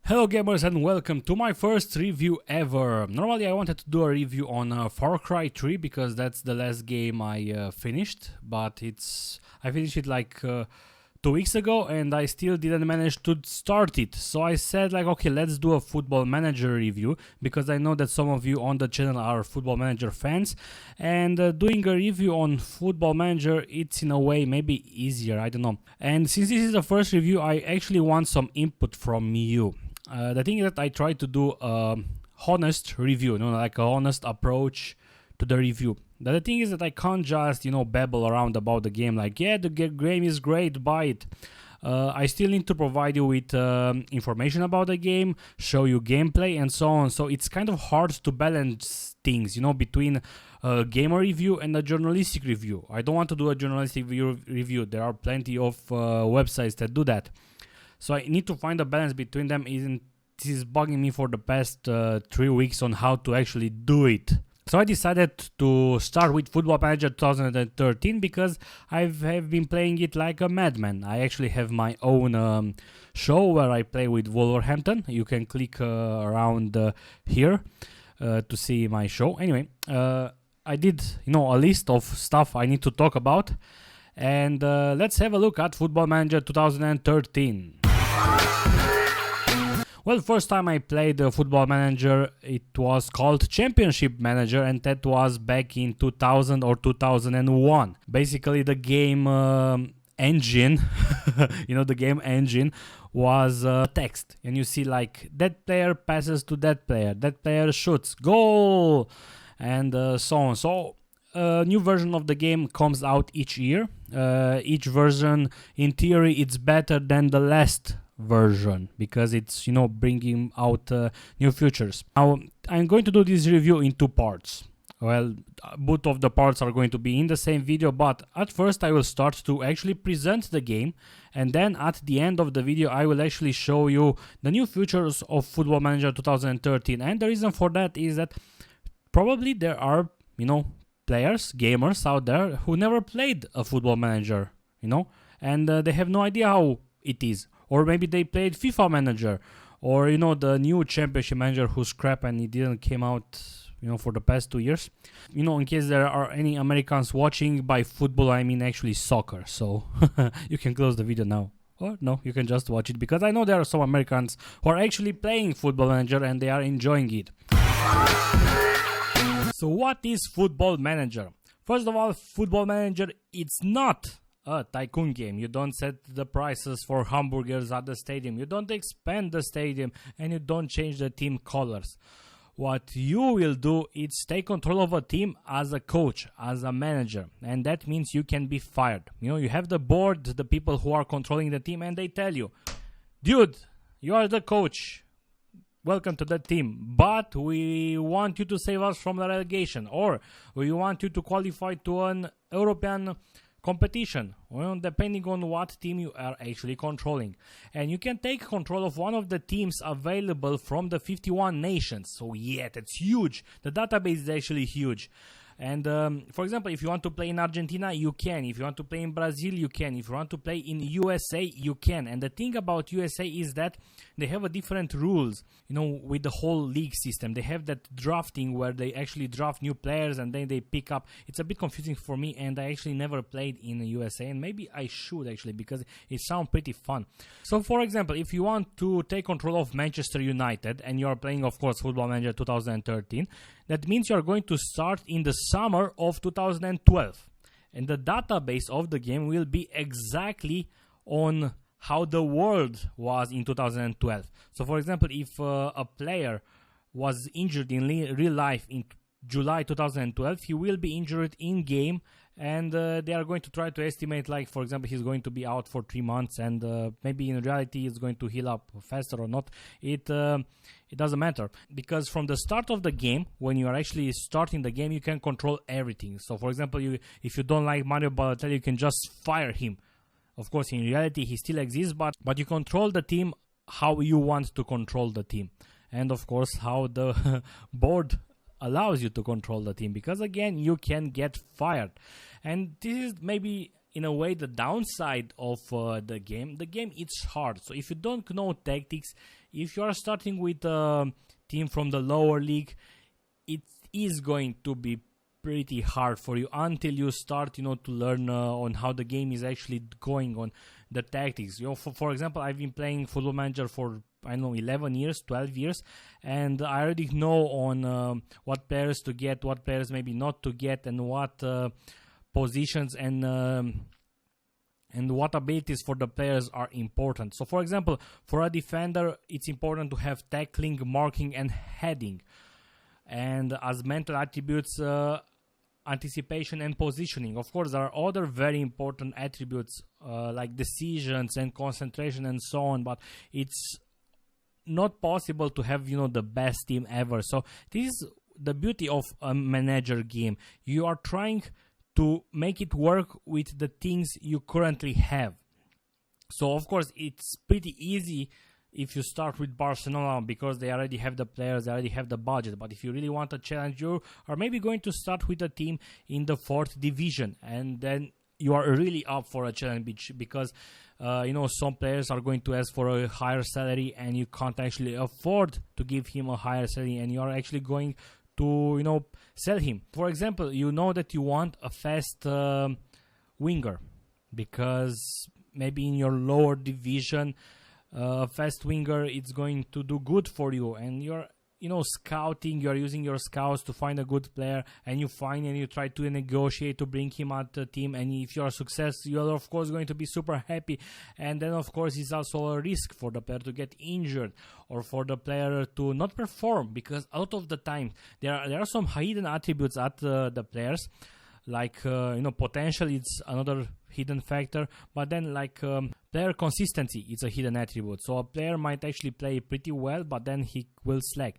Hello gamers and welcome to my first review ever. Normally I wanted to do a review on Far Cry 3 because that's the last game I finished, but I finished it like 2 weeks ago and I still didn't manage to start it. So I said like, okay, let's do a Football Manager review because I know that some of you on the channel are Football Manager fans, and doing a review on Football Manager, it's in a way maybe easier, I don't know. And since this is the first review, I actually want some input from you. The thing is that I try to do a honest review, like a honest approach to the review. The thing is that I can't just, babble around about the game like, yeah, the game is great, buy it. I still need to provide you with information about the game, show you gameplay and so on. So it's kind of hard to balance things, between a gamer review and a journalistic review. I don't want to do a journalistic review. There are plenty of websites that do that. So I need to find a balance between them. This is bugging me for the past 3 weeks on how to actually do it. So I decided to start with Football Manager 2013 because I have been playing it like a madman. I actually have my own show where I play with Wolverhampton. You can click around here to see my show. Anyway, I did a list of stuff I need to talk about. And let's have a look at Football Manager 2013. Well, first time I played Football Manager, it was called Championship Manager, and that was back in 2000 or 2001. Basically, the game engine, the game engine was text, and you see like that player passes to that player shoots, goal, and so on. So a new version of the game comes out each year. Each version, in theory, it's better than the last version because it's bringing out new features. Now I'm going to do this review in 2 parts. Well, both of the parts are going to be in the same video, but at first I will start to actually present the game, and then at the end of the video I will actually show you the new features of Football Manager 2013. And the reason for that is that probably there are players, gamers out there who never played a Football Manager, and they have no idea how it is. Or maybe they played FIFA Manager, or the new Championship Manager who's crap and it didn't came out for the past 2 years. In case there are any Americans watching, by football I mean actually soccer, so you can close the video now. Or no, you can just watch it, because I know there are some Americans who are actually playing Football Manager and they are enjoying it. So what is Football Manager? First of all, Football Manager, it's not a tycoon game. You don't set the prices for hamburgers at the stadium, you don't expand the stadium, and you don't change the team colors. What you will do is take control of a team as a coach, as a manager, and that means you can be fired. You have the board, the people who are controlling the team, and they tell you, dude, you are the coach, welcome to the team, but we want you to save us from the relegation, or we want you to qualify to an European competition, depending on what team you are actually controlling. And you can take control of one of the teams available from the 51 nations. So yeah, that's huge. The database is actually huge. And for example, if you want to play in Argentina, you can. If you want to play in Brazil, you can. If you want to play in USA, you can. And the thing about USA is that they have a different rules, with the whole league system. They have that drafting where they actually draft new players and then they pick up. It's a bit confusing for me, and I actually never played in the USA, and maybe I should actually, because it sounds pretty fun. So for example, if you want to take control of Manchester United and you are playing, of course, Football Manager 2013, that means you are going to start in the summer of 2012. And the database of the game will be exactly on how the world was in 2012. So for example, if a player was injured in real life in July 2012, he will be injured in game, and they are going to try to estimate, like for example, he's going to be out for 3 months, and maybe in reality he's going to heal up faster or not. It doesn't matter, because from the start of the game, when you are actually starting the game, you can control everything. So for example, if you don't like Mario Balotelli, you can just fire him. Of course, in reality he still exists, but you control the team how you want to control the team, and of course how the board allows you to control the team, because again, you can get fired. And this is maybe in a way the downside of the game. The game it's hard. So if you don't know tactics, if you are starting with a team from the lower league, it is going to be pretty hard for you until you start, to learn on how the game is actually going, on the tactics. For example, I've been playing Football Manager for 11 years, 12 years, and I already know on what players to get, what players maybe not to get, and what positions and what abilities for the players are important. So for example, for a defender, it's important to have tackling, marking, and heading. And as mental attributes, anticipation and positioning. Of course, there are other very important attributes like decisions and concentration and so on, but it's not possible to have, the best team ever. So this is the beauty of a manager game. You are trying to make it work with the things you currently have. So of course, it's pretty easy if you start with Barcelona because they already have the players, they already have the budget. But if you really want a challenge, you are maybe going to start with a team in the 4th division, and then you are really up for a challenge because some players are going to ask for a higher salary, and you can't actually afford to give him a higher salary, and you are actually going to sell him. For example, you know that you want a fast winger because maybe in your lower division fast winger, it's going to do good for you, and you're scouting, you're using your scouts to find a good player, and you find and you try to negotiate to bring him at the team, and if you're a success, you're of course going to be super happy. And then of course it's also a risk for the player to get injured or for the player to not perform, because a lot of the time there are some hidden attributes at the players, like potential, it's another hidden factor, but then like player consistency, it's a hidden attribute. So a player might actually play pretty well, but then he will slack.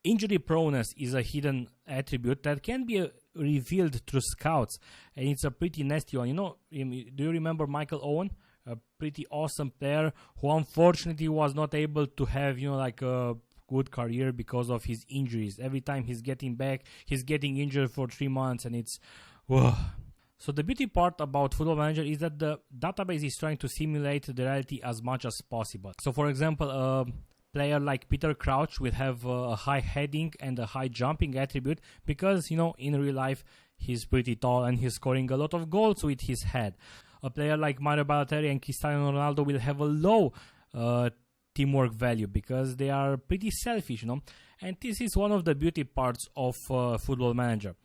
Injury proneness is a hidden attribute that can be revealed through scouts, and it's a pretty nasty one. Do you remember Michael Owen, a pretty awesome player who unfortunately was not able to have a good career because of his injuries? Every time he's getting back, he's getting injured for 3 months, and it's whoa. So the beauty part about Football Manager is that the database is trying to simulate the reality as much as possible. So for example, a player like Peter Crouch will have a high heading and a high jumping attribute because, in real life, he's pretty tall and he's scoring a lot of goals with his head. A player like Mario Balotelli and Cristiano Ronaldo will have a low teamwork value because they are pretty selfish, And this is one of the beauty parts of Football Manager.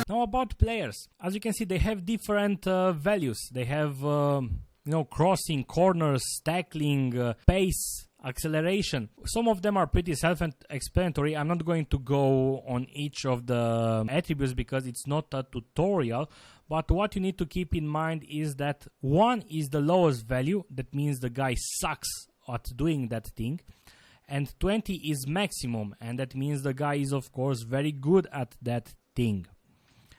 Now about players, as you can see, they have different values. They have, crossing, corners, tackling, pace, acceleration. Some of them are pretty self-explanatory. I'm not going to go on each of the attributes because it's not a tutorial. But what you need to keep in mind is that 1 is the lowest value. That means the guy sucks at doing that thing. And 20 is maximum. And that means the guy is, of course, very good at that thing.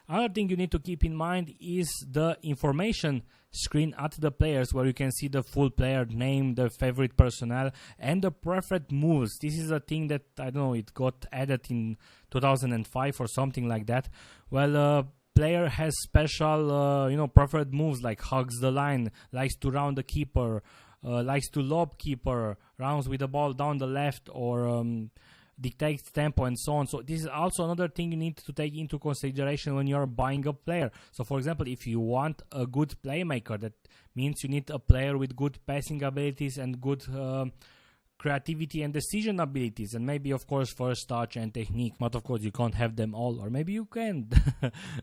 Another thing you need to keep in mind is the information screen at the players, where you can see the full player name, the favorite personnel, and the preferred moves. This is a thing that, I don't know, it got added in 2005 or something like that. Well, player has special, preferred moves, like hugs the line, likes to round the keeper, likes to lob keeper, rounds with the ball down the left, or dictates tempo and so on. So this is also another thing you need to take into consideration when you're buying a player. So for example, if you want a good playmaker, that means you need a player with good passing abilities and good creativity and decision abilities, and maybe of course first touch and technique, but of course you can't have them all, or maybe you can.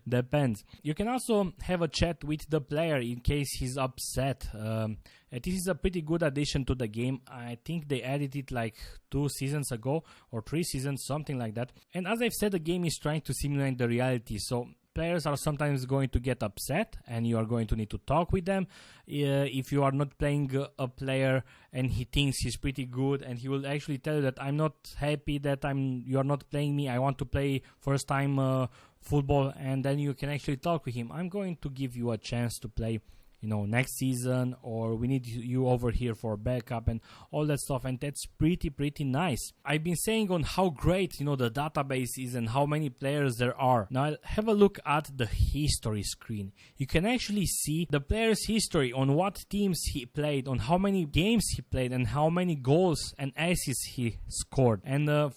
Depends. You can also have a chat with the player in case he's upset. This is a pretty good addition to the game. I think they added it like 2 seasons ago or 3 seasons, something like that. And as I've said, the game is trying to simulate the reality, so players are sometimes going to get upset and you are going to need to talk with them. If you are not playing a player and he thinks he's pretty good, and he will actually tell you that I'm not happy that you are not playing me, I want to play first time football, and then you can actually talk with him. I'm going to give you a chance to play next season, or we need you over here for backup and all that stuff. And that's pretty nice. I've been saying on how great the database is and how many players there are. Now have a look at the history screen. You can actually see the player's history on what teams he played, on how many games he played, and how many goals and assists he scored. And of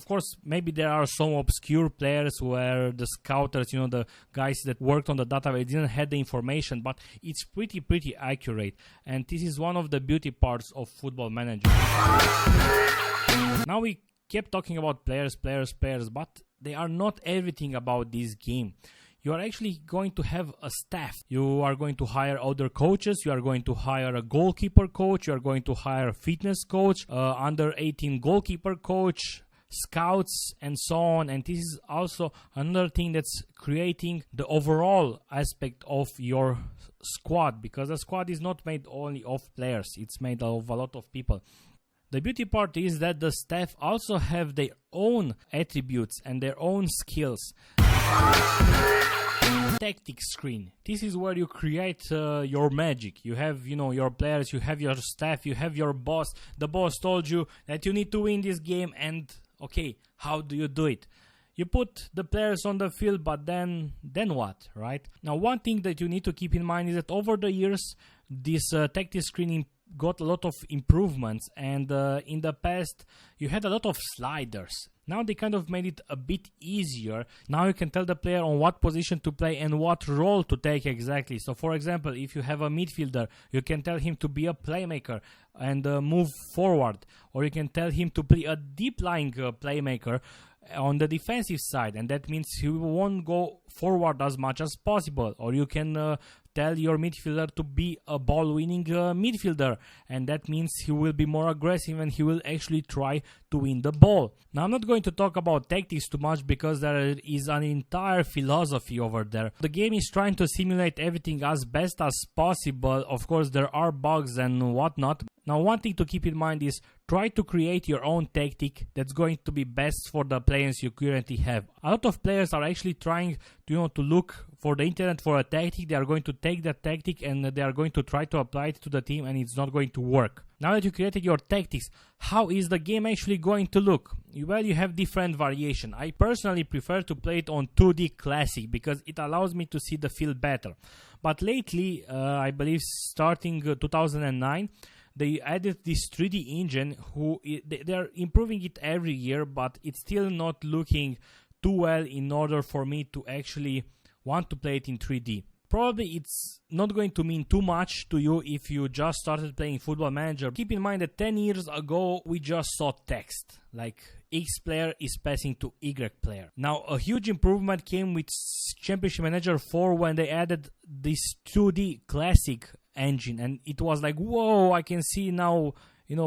course maybe there are some obscure players where the scouters, the guys that worked on the database, didn't have the information, but it's pretty accurate. And this is one of the beauty parts of Football Manager. Now we kept talking about players, but they are not everything about this game. You are actually going to have a staff. You are going to hire other coaches. You are going to hire a goalkeeper coach. You are going to hire a fitness coach, under 18 goalkeeper coach, scouts, and so on. And this is also another thing that's creating the overall aspect of your squad, because the squad is not made only of players, it's made of a lot of people. The beauty part is that the staff also have their own attributes and their own skills. Tactics screen. This is where you create your magic. You have your players, you have your staff, you have your boss. The boss told you that you need to win this game, and okay, how do you do it? You put the players on the field, but then what, right? Now one thing that you need to keep in mind is that over the years this tactics screen got a lot of improvements, and in the past you had a lot of sliders. Now they kind of made it a bit easier. Now you can tell the player on what position to play and what role to take exactly. So for example, if you have a midfielder, you can tell him to be a playmaker and move forward, or you can tell him to be a deep lying playmaker on the defensive side, and that means he won't go forward as much as possible. Or you can tell your midfielder to be a ball-winning midfielder, and that means he will be more aggressive and he will actually try to win the ball. Now I'm not going to talk about tactics too much because there is an entire philosophy over there. The game is trying to simulate everything as best as possible. Of course there are bugs and whatnot. Now one thing to keep in mind is try to create your own tactic that's going to be best for the players you currently have. A lot of players are actually trying to look for the internet for a tactic. They are going to take that tactic and they are going to try to apply it to the team, and it's not going to work. Now that you created your tactics, how is the game actually going to look? Well, you have different variation. I personally prefer to play it on 2D Classic because it allows me to see the field better. But lately, I believe starting 2009, they added this 3D engine. They are improving it every year, but it's still not looking too well in order for me to actually want to play it in 3D. Probably it's not going to mean too much to you if you just started playing Football Manager. Keep in mind that 10 years ago we just saw text, like X player is passing to Y player. Now a huge improvement came with Championship Manager 4 when they added this 2D Classic engine, and it was like, whoa, I can see now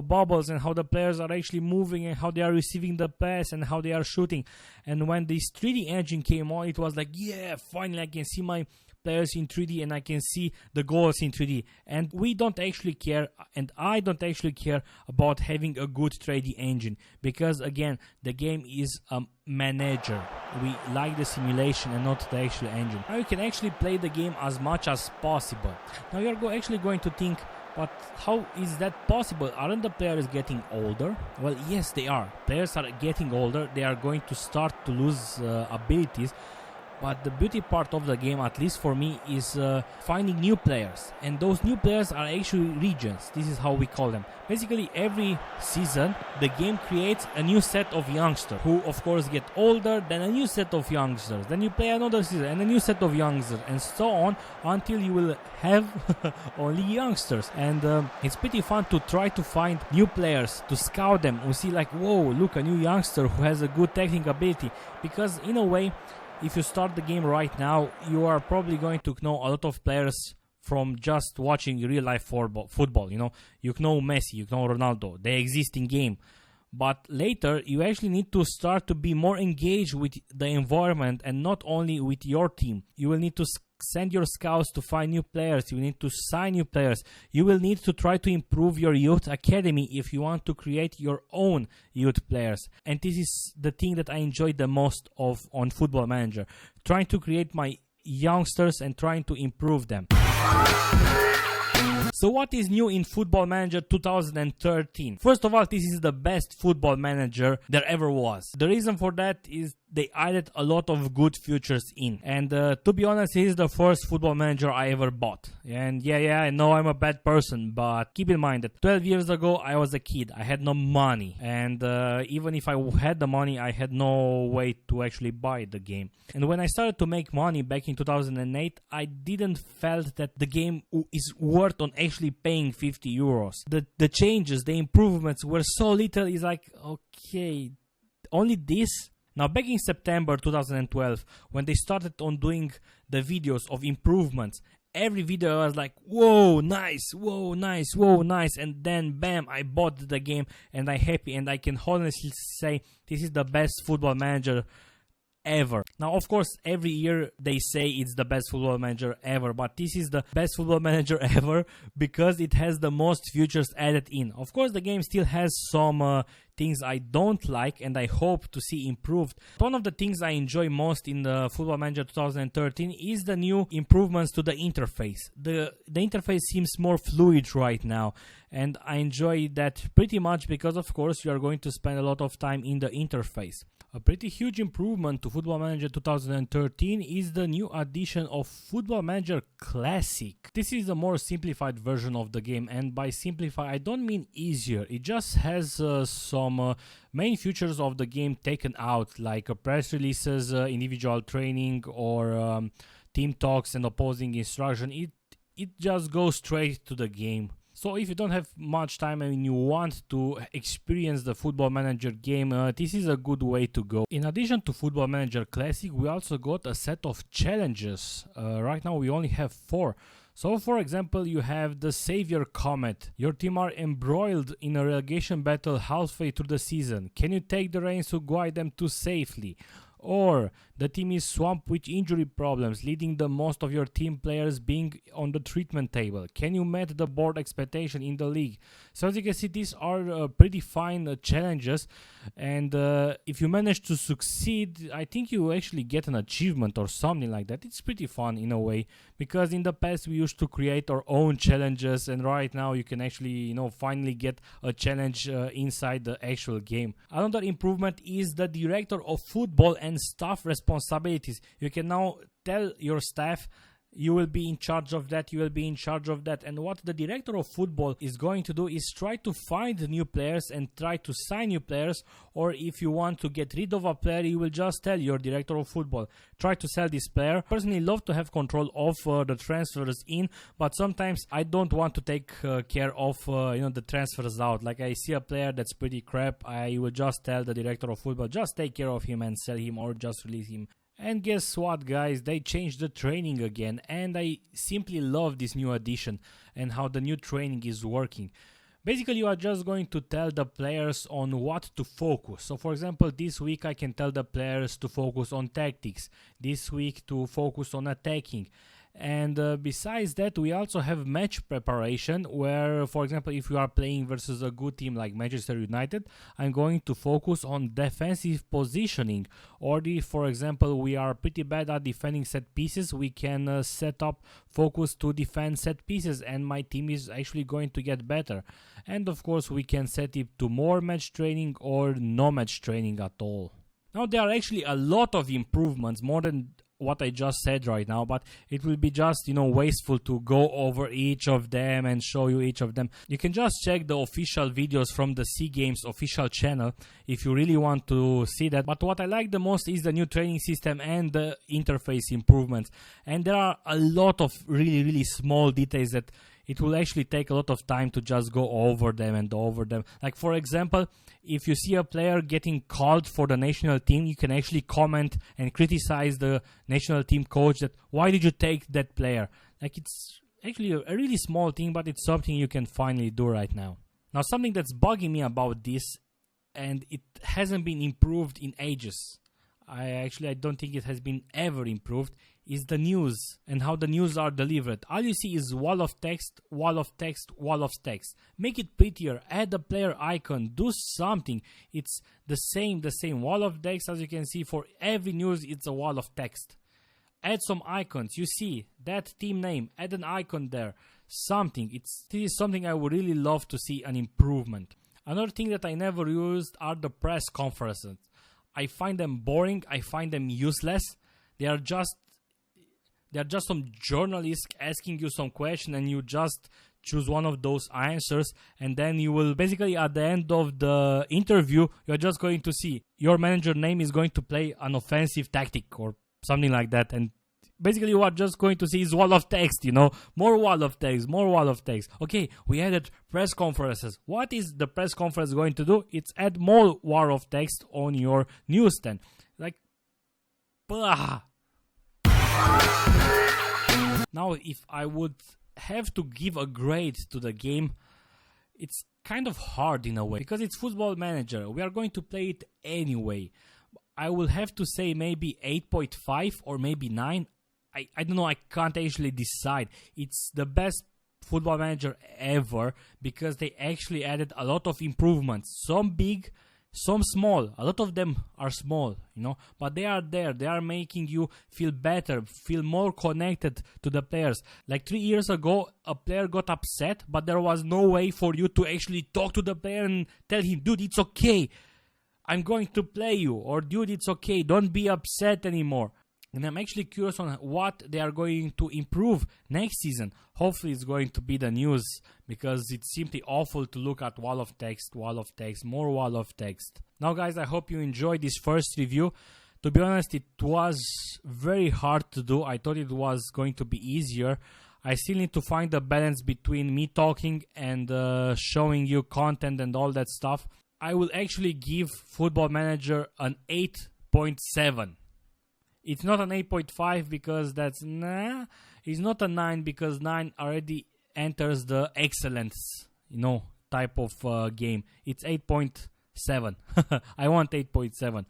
bubbles and how the players are actually moving and how they are receiving the pass and how they are shooting. And when this 3D engine came on, it was like, yeah, finally I can see my players in 3D and I can see the goals in 3D. And we don't actually care, and I don't actually care about having a good 3D engine, because again, the game is a manager. We like the simulation and not the actual engine. Now you can actually play the game as much as possible. Now you're actually going to think, but how is that possible? Aren't the players getting older? Well, yes, they are. Players are getting older. They are going to start to lose abilities. But the beauty part of the game, at least for me, is finding new players. And those new players are actually regions. This is how we call them. Basically, every season, the game creates a new set of youngsters who, of course, get older, then a new set of youngsters. Then you play another season and a new set of youngsters, and so on until you will have only youngsters. And it's pretty fun to try to find new players, to scout them, and see like, whoa, look, a new youngster who has a good technical ability. Because in a way, if you start the game right now, you are probably going to know a lot of players from just watching real life football. You know Messi, you know Ronaldo, they exist in game. But later, you actually need to start to be more engaged with the environment and not only with your team. You will need to send your scouts to find new players. You need to sign new players. You will need to try to improve your youth academy if you want to create your own youth players. And this is the thing that I enjoy the most on Football Manager. Trying to create my youngsters and trying to improve them. So what is new in Football Manager 2013? First of all, this is the best Football Manager there ever was. The reason for that is they added a lot of good features in. And to be honest, this is the first Football Manager I ever bought. And yeah, I know I'm a bad person, but keep in mind that 12 years ago I was a kid. I had no money. And even if I had the money, I had no way to actually buy the game. And when I started to make money back in 2008, I didn't felt that the game is worth on actually paying 50 euros. The changes, the improvements were so little, it's like, okay, only this? Now, back in September 2012, when they started on doing the videos of improvements, every video I was like, whoa, nice, whoa, nice, whoa, nice, and then bam, I bought the game and I'm happy, and I can honestly say this is the best Football Manager ever. Now, of course, every year they say it's the best Football Manager ever, but this is the best Football Manager ever because it has the most features added in. Of course, the game still has some things I don't like and I hope to see improved. One of the things I enjoy most in the Football Manager 2013 is the new improvements to the interface. The interface seems more fluid right now, and I enjoy that pretty much because, of course, you are going to spend a lot of time in the interface. A pretty huge improvement to Football Manager 2013 is the new addition of Football Manager Classic. This is a more simplified version of the game, and by simplify I don't mean easier. It just has some main features of the game taken out, like press releases, individual training, or team talks and opposing instruction. It just goes straight to the game. So if you don't have much time and you want to experience the Football Manager game, this is a good way to go. In addition to Football Manager Classic, we also got a set of challenges. Right now we only have 4. So for example, you have the Savior Comet. Your team are embroiled in a relegation battle halfway through the season. Can you take the reins to guide them to safely? Or the team is swamped with injury problems, leading the most of your team players being on the treatment table. Can you meet the board expectation in the league? So as you can see, these are pretty fine challenges, and if you manage to succeed, I think you actually get an achievement or something like that. It's pretty fun in a way, because in the past we used to create our own challenges, and right now you can actually, finally get a challenge inside the actual game. Another improvement is the director of football and staff responsibilities. You can now tell your staff, you will be in charge of that, you will be in charge of that. And what the director of football is going to do is try to find new players and try to sign new players. Or if you want to get rid of a player, you will just tell your director of football, try to sell this player. Personally, love to have control of the transfers in, but sometimes I don't want to take care of the transfers out. Like, I see a player that's pretty crap, I will just tell the director of football, just take care of him and sell him, or just release him. And guess what, guys, they changed the training again, and I simply love this new addition and how the new training is working. Basically, you are just going to tell the players on what to focus. So for example, this week I can tell the players to focus on tactics, this week to focus on attacking. And besides that, we also have match preparation, where, for example, if you are playing versus a good team like Manchester United, I'm going to focus on defensive positioning. Or if, for example, we are pretty bad at defending set pieces, we can set up focus to defend set pieces, and my team is actually going to get better. And of course, we can set it to more match training or no match training at all. Now, there are actually a lot of improvements, more than what I just said right now, but it will be just, wasteful to go over each of them and show you each of them. You can just check the official videos from the C Games official channel if you really want to see that. But what I like the most is the new training system and the interface improvements. And there are a lot of really small details that it will actually take a lot of time to just go over them and over them. Like, for example, if you see a player getting called for the national team, you can actually comment and criticize the national team coach that, why did you take that player? Like, it's actually a really small thing, but it's something you can finally do right now. Now, something that's bugging me about this, and it hasn't been improved in ages, I don't think it has been ever improved, is the news and how the news are delivered. All you see is wall of text, wall of text, wall of text. Make it prettier, add a player icon, do something. It's the same wall of text. As you can see, for every news it's a wall of text. add some icons. You see that team name, add an icon there. Something. This is something I would really love to see an improvement. Another thing that I never used are the press conferences. I find them boring. I find them useless. They are just some journalists asking you some question, and you just choose one of those answers, and then you will basically at the end of the interview, you're just going to see your manager name is going to play an offensive tactic or something like that, and basically what just going to see is wall of text, you know, more wall of text. Okay, we added press conferences. What is the press conference going to do? It's add more wall of text on your newsstand. Like, blah. Now, if I would have to give a grade to the game, it's kind of hard in a way, because it's Football Manager. We are going to play it anyway. I will have to say maybe 8.5 or maybe 9. I don't know, I can't actually decide. It's the best Football Manager ever, because they actually added a lot of improvements. Some big, some small. A lot of them are small, you know, but they are there. They are making you feel better, feel more connected to the players. Like 3 years ago, a player got upset, but there was no way for you to actually talk to the player and tell him, dude, it's okay, I'm going to play you, or dude, it's okay, don't be upset anymore. And I'm actually curious on what they are going to improve next season. Hopefully it's going to be the news, because it's simply awful to look at wall of text, more wall of text. Now guys, I hope you enjoyed this first review. To be honest, it was very hard to do. I thought it was going to be easier. I still need to find the balance between me talking and showing you content and all that stuff. I will actually give Football Manager an 8.7. It's not an 8.5 because that's it's not a 9, because 9 already enters the excellence, you know, type of game. It's 8.7. I want 8.7.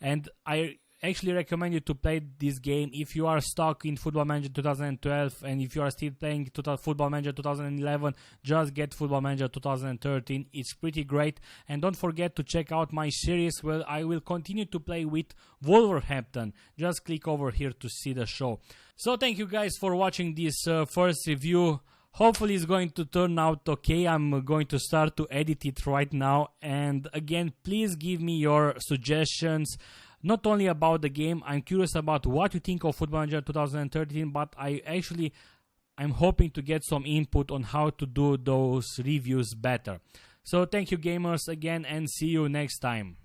And I actually recommend you to play this game if you are stuck in Football Manager 2012, and if you are still playing Football Manager 2011, just get Football Manager 2013. It's pretty great. And don't forget to check out my series where I will continue to play with Wolverhampton. Just click over here to see the show. So thank you guys for watching this first review. Hopefully it's going to turn out okay. I'm going to start to edit it right now. And again, please give me your suggestions. Not only about the game, I'm curious about what you think of Football Manager 2013, but I'm hoping to get some input on how to do those reviews better. So thank you gamers again, and see you next time.